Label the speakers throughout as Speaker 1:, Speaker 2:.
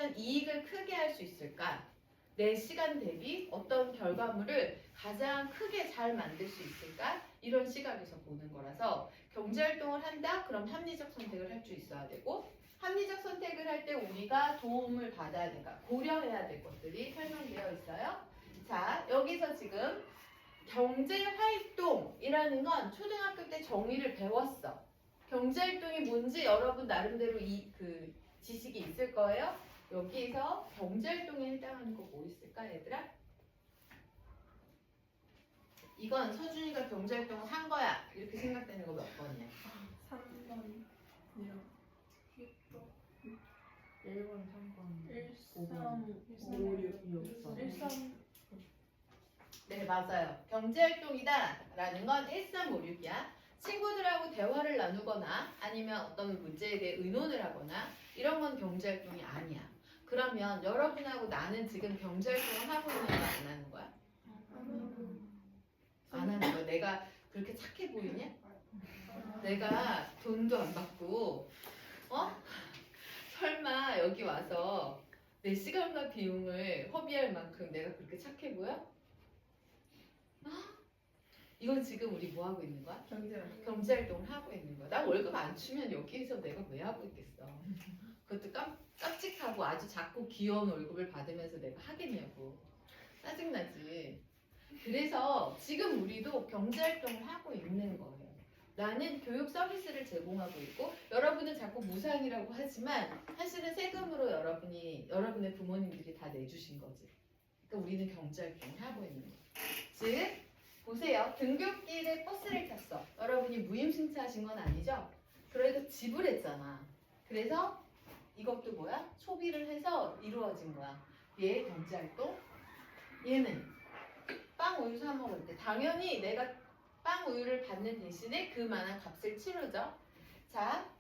Speaker 1: 하면 이익을 크게 할 수 있을까? 내 시간 대비 어떤 결과물을 가장 크게 잘 만들 수 있을까? 이런 시각에서 보는 거라서 경제활동을 한다? 그럼 합리적 선택을 할 수 있어야 되고 합리적 선택을 할 때 우리가 도움을 받아야 되니까 고려해야 될 것들이 설명되어 있어요. 자, 여기서 지금 경제활동이라는 건 초등학교 때 정의를 배웠어. 경제활동이 뭔지 여러분 나름대로 그 지식이 있을 거예요. 여기에서 경제활동에 해당하는 거 뭐 있을까 얘들아? 이건 서준이가 경제활동을 한 거야 이렇게 생각되는 거 몇 번이야?
Speaker 2: 3번이요.
Speaker 1: 1번, 3번,
Speaker 2: 13, 5, 6, 13.
Speaker 1: 네, 맞아요. 경제활동이다라는 건 1356이야. 친구들하고 대화를 나누거나 아니면 어떤 문제에 대해 의논을 하거나 이런 건 경제활동이 아니야. 그러면 여러분하고 나는 지금 경제활동을 하고 있는 거야? 안 하는 거야? 안 하는 거야. 내가 그렇게 착해 보이냐? 내가 돈도 안 받고 설마 여기 와서 내 시간과 비용을 허비할 만큼 내가 그렇게 착해 보여? 이건 지금 우리 뭐 하고 있는 거야? 경제활동을 하고 있는 거야. 나 월급 안 주면 여기에서 내가 왜 하고 있겠어? 그것도 깜찍하고 아주 작고 귀여운 월급을 받으면서 내가 하겠냐고. 짜증나지. 그래서 지금 우리도 경제활동을 하고 있는 거예요. 나는 교육 서비스를 제공하고 있고 여러분은 자꾸 무상이라고 하지만 사실은 세금으로 여러분의 부모님들이 다 내주신 거지. 그러니까 우리는 경제활동을 하고 있는 거예요. 즉 보세요. 등굣길에 버스를 탔어. 여러분이 무임승차하신 건 아니죠? 그러니까 지불했잖아. 그래서 이것도 뭐야? 소비를 해서 이루어진 거야. 얘 경제활동. 얘는 빵 우유 사 먹을 때 당연히 내가 빵 우유를 받는 대신에 그만한 값을 치르죠. 자,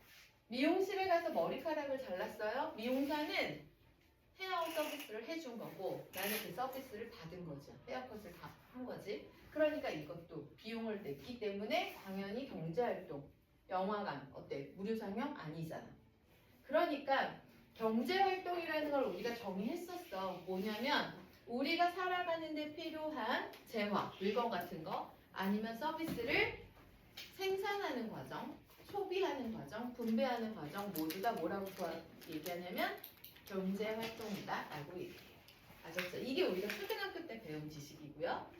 Speaker 1: 미용실에 가서 머리카락을 잘랐어요. 미용사는 헤어 서비스를 해준 거고 나는 그 서비스를 받은 거죠. 헤어컷을 다 한 거지. 그러니까 이것도 비용을 냈기 때문에 당연히 경제활동, 영화관 어때? 무료 상영 아니잖아. 그러니까 경제활동이라는 걸 우리가 정의했었어. 뭐냐면 우리가 살아가는 데 필요한 재화, 물건 같은 거 아니면 서비스를 생산하는 과정, 소비하는 과정, 분배하는 과정 모두 다 뭐라고 얘기하냐면 경제활동이다 라고 얘기해요. 아셨죠? 이게 우리가 초등학교 때 배운 지식이고요.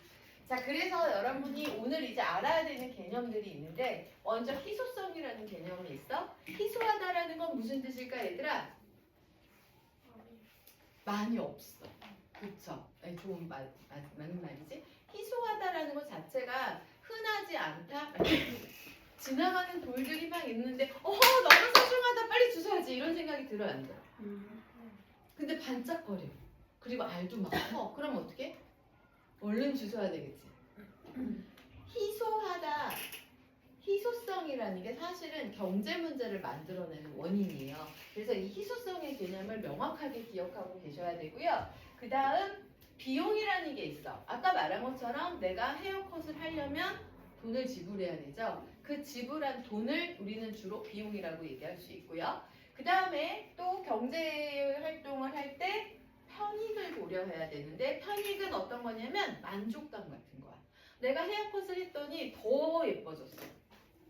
Speaker 1: 자, 그래서 여러분이 오늘 이제 알아야 되는 개념들이 있는데 먼저 희소성이라는 개념이 있어. 희소하다라는 건 무슨 뜻일까 얘들아? 많이 없어. 그쵸? 네, 좋은 맞는 말이지. 희소하다라는 것 자체가 흔하지 않다. 지나가는 돌들이 막 있는데 너무 소중하다 빨리 주워야지 이런 생각이 들어요 안 들어? 근데 반짝거려. 그리고 알도 막 커. 그럼 어떻게? 얼른 주워야 되겠지. 희소하다, 희소성이라는 게 사실은 경제 문제를 만들어내는 원인이에요. 그래서 이 희소성의 개념을 명확하게 기억하고 계셔야 되고요. 그 다음 비용이라는 게 있어. 아까 말한 것처럼 내가 헤어컷을 하려면 돈을 지불해야 되죠. 그 지불한 돈을 우리는 주로 비용이라고 얘기할 수 있고요. 그 다음에 또 경제 활동을 할 때 편익을 고려해야 되는데 편익은 어떤 거냐면 만족감 같은 거야. 내가 헤어컷을 했더니 더 예뻐졌어.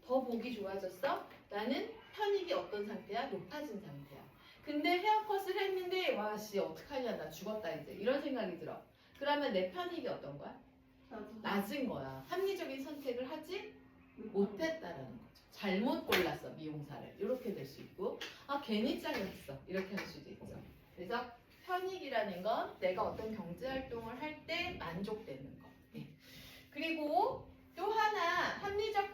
Speaker 1: 더 보기 좋아졌어. 나는 편익이 어떤 상태야? 높아진 상태야. 근데 헤어컷을 했는데 와씨 어떡하냐 나 죽었다 이제 이런 생각이 들어. 그러면 내 편익이 어떤 거야? 낮은 거야. 합리적인 선택을 하지 못했다라는 거죠. 잘못 골랐어 미용사를. 이렇게 될 수 있고 괜히 잘랐어. 이렇게 할 수도 있죠. 그래서 편익이라는 건 내가 어떤 경제활동을 할 때 만족되는 거. 그리고 또 하나 합리적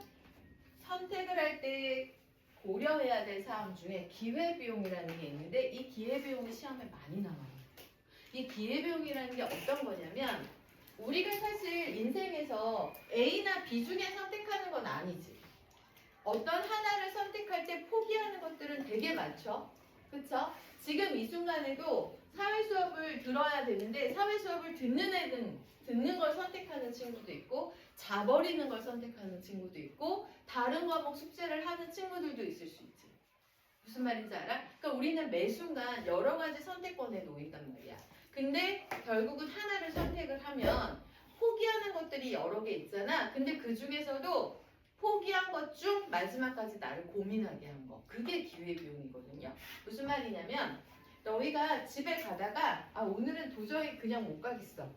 Speaker 1: 선택을 할 때 고려해야 될 사항 중에 기회비용이라는 게 있는데 이 기회비용이 시험에 많이 나와요. 이 기회비용이라는 게 어떤 거냐면 우리가 사실 인생에서 A나 B 중에 선택하는 건 아니지. 어떤 하나를 선택할 때 포기하는 것들은 되게 많죠. 그쵸? 지금 이 순간에도 사회 수업을 들어야 되는데 사회 수업을 듣는 걸 선택하는 친구도 있고 자버리는 걸 선택하는 친구도 있고 다른 과목 숙제를 하는 친구들도 있을 수 있지. 무슨 말인지 알아? 그러니까 우리는 매 순간 여러 가지 선택권에 놓인단 말이야. 근데 결국은 하나를 선택을 하면 포기하는 것들이 여러 개 있잖아. 근데 그 중에서도 포기한 것 중 마지막까지 나를 고민하게 한 거. 그게 기회비용이거든요. 무슨 말이냐면 너희가 집에 가다가 오늘은 도저히 그냥 못 가겠어.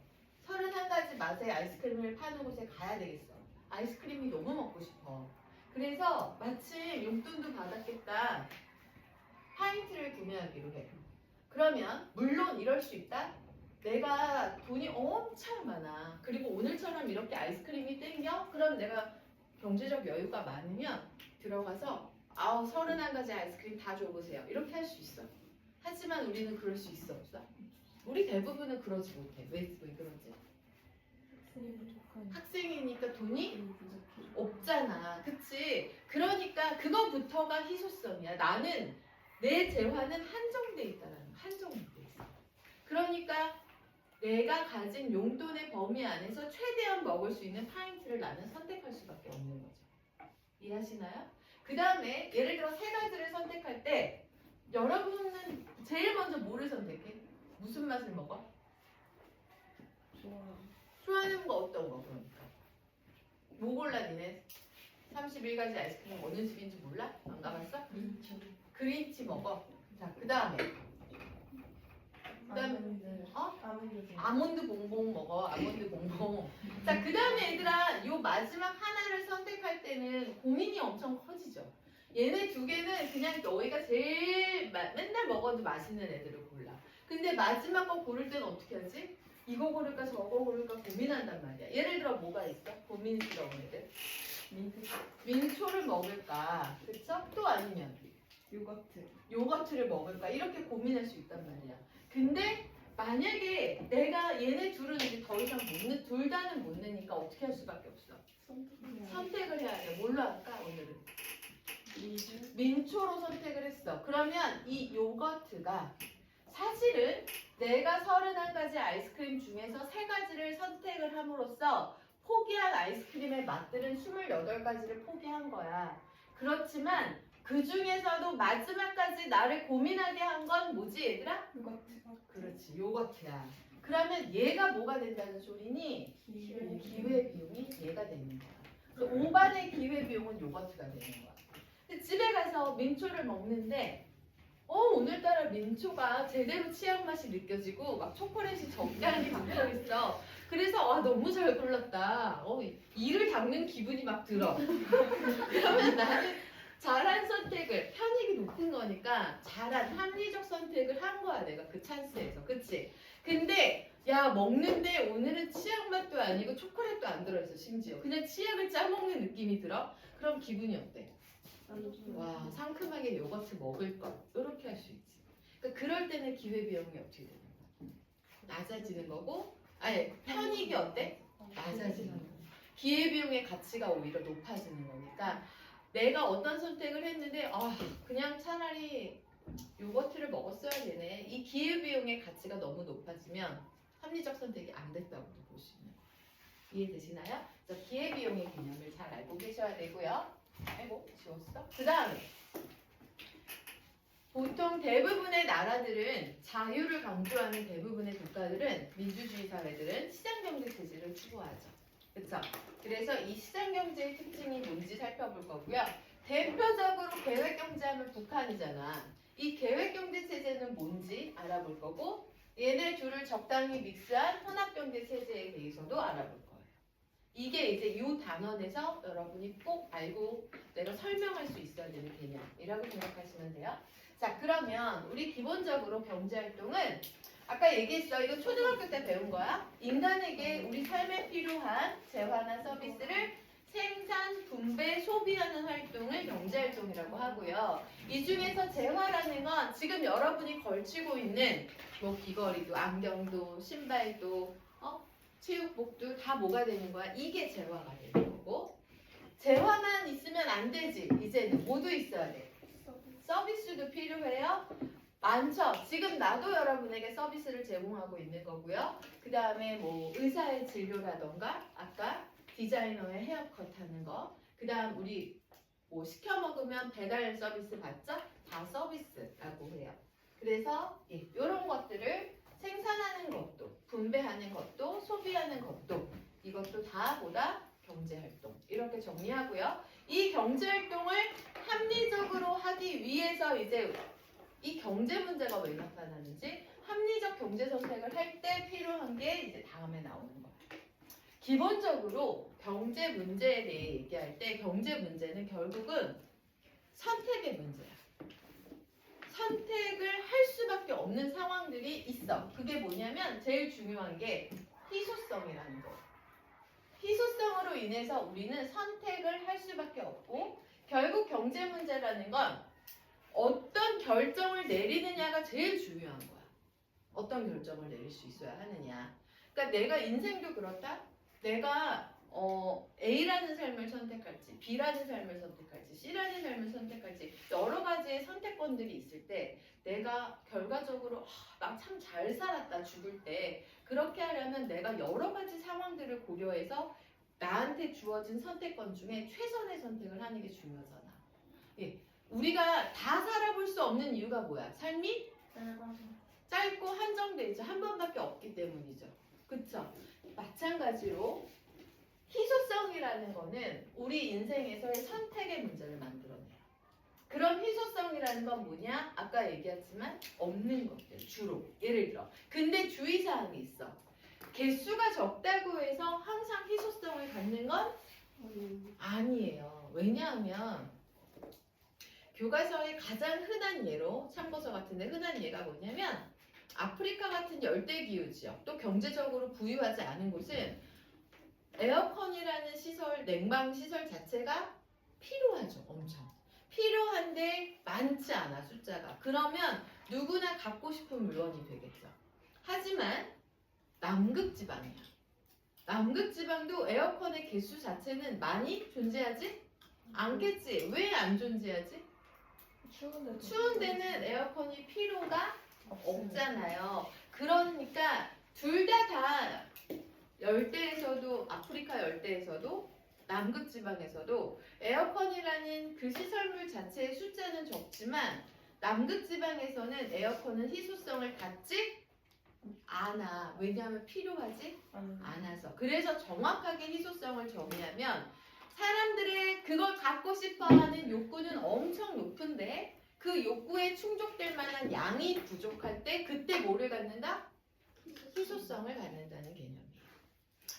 Speaker 1: 31가지 맛의 아이스크림을 파는 곳에 가야 되겠어. 아이스크림이 너무 먹고 싶어. 그래서 마침 용돈도 받았겠다. 파인트를 구매하기로 해. 그러면 물론 이럴 수 있다. 내가 돈이 엄청 많아. 그리고 오늘처럼 이렇게 아이스크림이 땡겨? 그럼 내가 경제적 여유가 많으면 들어가서 31가지 아이스크림 다 줘보세요. 이렇게 할 수 있어. 하지만 우리는 그럴 수 있어 없어? 우리 대부분은 그러지 못해. 왜 그러지? 학생이니까 돈이 없잖아. 그치? 그러니까 그거부터가 희소성이야. 나는 내 재화는 한정돼 있다라는 거. 한정돼 있어. 그러니까 내가 가진 용돈의 범위 안에서 최대한 먹을 수 있는 파인트를 나는 선택할 수밖에 없는 거죠. 이해하시나요? 그 다음에 예를 들어 3가지를 선택할 때 여러분은 제일 먼저 뭐를 선택해? 무슨 맛을 먹어? 좋아하는 거 어떤 거 그러니까? 뭐 골라 니네? 31가지 아이스크림 어느 집인지 몰라? 안 가봤어? 그린치 먹어. 자, 그 다음에 아몬드 봉봉 먹어. 아몬드 봉봉. 자, 그 다음에 얘들아 요 마지막 하나를 선택할 때는 고민이 엄청 커지죠. 얘네 2개는 그냥 너희가 제일 맨날 먹어도 맛있는 애들을 골라. 근데 마지막 거 고를 때는 어떻게 하지? 이거 고를까 저거 고를까 고민한단 말이야. 예를 들어 뭐가 있어? 고민스러운 애들. 민초를 먹을까? 그쵸? 또 아니면 요거트를 먹을까? 이렇게 고민할 수 있단 말이야. 근데 만약에 내가 얘네 둘은 이제 더 이상 둘 다는 못 내니까 어떻게 할 수밖에 없어? 선택을 해야 돼. 뭘로 할까 오늘은? 민초로 선택을 했어. 그러면 이 요거트가 사실은 내가 31가지 아이스크림 중에서 3가지를 선택을 함으로써 포기한 아이스크림의 맛들은 28가지를 포기한 거야. 그렇지만 그 중에서도 마지막까지 나를 고민하게 한 건 뭐지 얘들아? 그렇지, 요거트야. 그러면 얘가 뭐가 된다는 소리니? 기회비용이 얘가 되는 거야. 그래서 5반의 기회비용은 요거트가 되는 거야. 근데 집에 가서 민초를 먹는데 오늘따라 민초가 제대로 치약 맛이 느껴지고 막 초콜릿이 적당히 박혀 있어. 그래서 너무 잘 골랐다. 이를 닦는 기분이 막 들어. 그러면 나는 잘한 선택을, 편익이 높은 거니까 잘한 합리적 선택을 한 거야 내가 그 찬스에서. 그치? 근데 야 먹는데 오늘은 치약 맛도 아니고 초콜릿도 안 들어있어. 심지어 그냥 치약을 짜먹는 느낌이 들어? 그럼 기분이 어때? 와 상큼하게 요거트 먹을 것 이렇게 할 수 있지. 그러니까 그럴 때는 기회비용이 어떻게 되는 거야? 낮아지는 거고 편익이 어때? 낮아지는 거. 기회비용의 가치가 오히려 높아지는 거니까 내가 어떤 선택을 했는데 그냥 차라리 요거트를 먹었어야 되네. 이 기회비용의 가치가 너무 높아지면 합리적 선택이 안 됐다고도 볼 수 있는 거예요. 이해되시나요? 그래서 기회비용의 개념을 잘 알고 계셔야 되고요. 지웠어? 그 다음에 보통 대부분의 나라들은 자유를 강조하는 대부분의 국가들은 민주주의 사회들은 시장경제 체제를 추구하죠. 그렇죠? 그래서 이 시장경제의 특징이 뭔지 살펴볼 거고요. 대표적으로 계획경제하면 북한이잖아. 이 계획경제 체제는 뭔지 알아볼 거고 얘네 둘을 적당히 믹스한 혼합경제 체제에 대해서도 알아볼 거예요. 이게 이제 이 단원에서 여러분이 꼭 알고 내가 설명할 수 있어야 되는 개념이라고 생각하시면 돼요. 자, 그러면 우리 기본적으로 경제활동은 아까 얘기했어. 이거 초등학교 때 배운 거야. 인간에게 우리 삶에 필요한 재화나 서비스를 생산, 분배, 소비하는 활동을 경제활동이라고 하고요. 이 중에서 재화라는 건 지금 여러분이 걸치고 있는 뭐 귀걸이도, 안경도, 신발도, 체육복도 다 뭐가 되는 거야? 이게 재화가 되는 거고 재화만 있으면 안 되지. 이제는 모두 있어야 돼. 서비스도 필요해요. 많죠. 지금 나도 여러분에게 서비스를 제공하고 있는 거고요. 그 다음에 뭐 의사의 진료라던가 아까 디자이너의 헤어컷 하는 거. 그 다음 우리 뭐 시켜 먹으면 배달 서비스 받죠? 다 서비스라고 해요. 그래서 이런 것들을 생산하는 것도, 분배하는 것도, 소비하는 것도 이것도 다 뭐다? 경제활동. 이렇게 정리하고요. 이 경제활동을 합리적으로 하기 위해서 이제 이 경제 문제가 왜 나타나는지 합리적 경제 선택을 할 때 필요한 게 이제 다음에 나오는 거예요. 기본적으로 경제 문제에 대해 얘기할 때 경제 문제는 결국은 선택의 문제야. 선택을 할 수밖에 없는 상황들이 있어. 그게 뭐냐면 제일 중요한 게 희소성이라는 거예요. 희소성으로 인해서 우리는 선택을 할 수밖에 없고 결국 경제 문제라는 건 어떤 결정을 내리느냐가 제일 중요한 거야. 어떤 결정을 내릴 수 있어야 하느냐. 그러니까 내가 인생도 그렇다. 내가 A라는 삶을 선택할지 B라는 삶을 선택할지 C라는 삶을 선택할지 여러 가지의 선택권들이 있을 때 내가 결과적으로 나 참 잘 살았다 죽을 때 그렇게 하려면 내가 여러 가지 상황들을 고려해서 나한테 주어진 선택권 중에 최선의 선택을 하는 게 중요하잖아. 예. 우리가 다 살아볼 수 없는 이유가 뭐야? 삶이 짧고 한정돼 있죠. 한 번밖에 없기 때문이죠. 그쵸? 마찬가지로 희소성이라는 거는 우리 인생에서의 선택의 문제를 만들어내요. 그럼 희소성이라는 건 뭐냐? 아까 얘기했지만 없는 것들 주로. 예를 들어. 근데 주의사항이 있어. 개수가 적다고 해서 항상 희소성을 갖는 건 아니에요. 왜냐하면 교과서의 가장 흔한 예로 참고서 같은데 흔한 예가 뭐냐면 아프리카 같은 열대기후 지역 또 경제적으로 부유하지 않은 곳은 에어컨이라는 시설, 냉방 시설 자체가 필요하죠. 엄청. 필요한데 많지 않아 숫자가. 그러면 누구나 갖고 싶은 물건이 되겠죠. 하지만 남극지방이야. 남극지방도 에어컨의 개수 자체는 많이 존재하지 않겠지. 왜 안 존재하지? 추운 데는 에어컨이 필요가 없잖아요. 그러니까 둘 다 열대에서도 아프리카 열대에서도 남극 지방에서도 에어컨이라는 그 시설물 자체의 숫자는 적지만 남극 지방에서는 에어컨은 희소성을 갖지 않아. 왜냐하면 필요하지 않아서. 그래서 정확하게 희소성을 정의하면 사람들의 그걸 갖고 싶어하는 욕구는 엄청 높은데 그 욕구에 충족될 만한 양이 부족할 때 그때 뭐를 갖는다? 희소성을 갖는다는 개념이에요.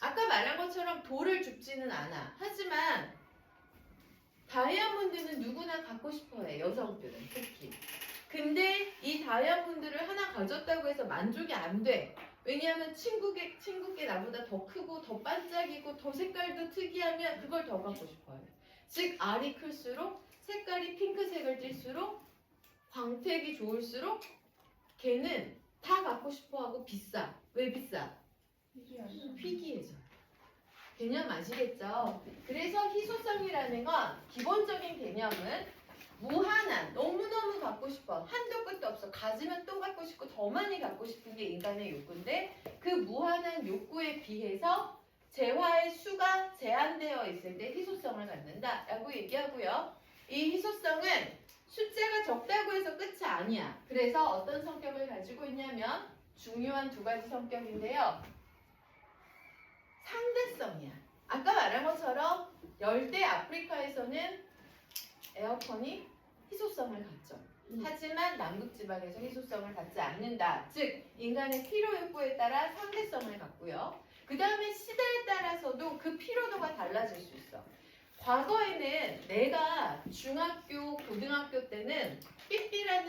Speaker 1: 아까 말한 것처럼 돌을 줍지는 않아. 하지만 다이아몬드는 누구나 갖고 싶어해. 여성들은 특히. 근데 이 다이아몬드를 하나 가졌다고 해서 만족이 안 돼. 왜냐하면 친구께 나보다 더 크고 더 반짝이고 더 색깔도 특이하면 그걸 더 갖고 싶어요. 즉 알이 클수록 색깔이 핑크색을 띨수록 광택이 좋을수록 걔는 다 갖고 싶어하고 비싸. 왜 비싸? 희귀해져. 개념 아시겠죠? 그래서 희소성이라는 건 기본적인 개념은 무한한, 너무너무 갖고 싶어. 한도 끝도 없어. 가지면 또 갖고 싶고 더 많이 갖고 싶은 게 인간의 욕구인데 그 무한한 욕구에 비해서 재화의 수가 제한되어 있을 때 희소성을 갖는다라고 얘기하고요. 이 희소성은 숫자가 적다고 해서 끝이 아니야. 그래서 어떤 성격을 가지고 있냐면 중요한 두 가지 성격인데요. 상대성이야. 아까 말한 것처럼 열대 아프리카에서는 에어컨이 희소성을 갖죠. 하지만 남극지방에서 희소성을 갖지 않는다. 즉 인간의 필요 욕구에 따라 상대성을 갖고요. 그 다음에 시대에 따라서도 그 필요도가 달라질 수 있어. 과거에는 내가 중학교, 고등학교 때는 삐삐라는